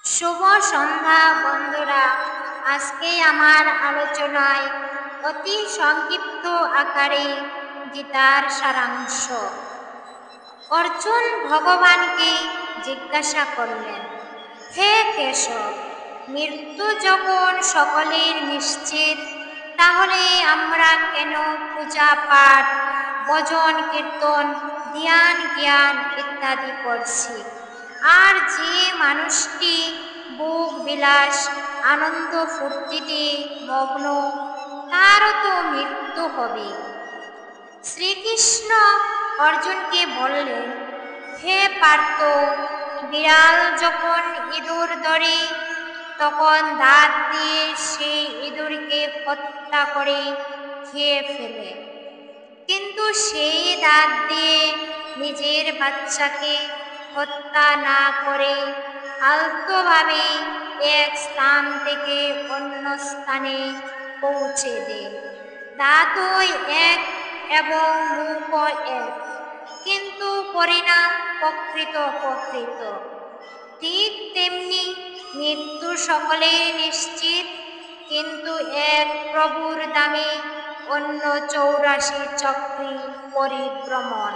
শুভ সন্ধ্যা বন্ধুরা। আজকে আমার আলোচনায় অতি সংক্ষিপ্ত আকারে গীতার সারাংশ। অর্জুন ভগবানকে জিজ্ঞাসা করলেন, হে কেশব, মৃত্যু যখন সকলের নিশ্চিত, তাহলে আমরা কেন পূজা পাঠ, ভজন কীর্তন, ধ্যান জ্ঞান ইত্যাদি করছি? আর যে মানুষটি ভোগ বিলাস আনন্দ ফুর্তিতে মগ্ন, তারও তো মৃত্যু হবে। শ্রীকৃষ্ণ অর্জুনকে বললেন, হে পার্থ, বিড়াল যখন ইঁদুর ধরে তখন দাঁত দিয়ে সেই ইঁদুরকে হত্যা করে খেয়ে ফেলে, কিন্তু সেই দাঁত দিয়ে নিজের বাচ্চাকে হত্যা না করে আলতোভাবে এক স্থান থেকে অন্য স্থানে পৌঁছে দেয়। দাঁতই এক এবং মুখও এক, কিন্তু পরিণাম প্রকৃত। ঠিক তেমনি মৃত্যু সকলেই নিশ্চিত, কিন্তু এক প্রভুর দামে অন্য 84 চক্রী পরিভ্রমণ।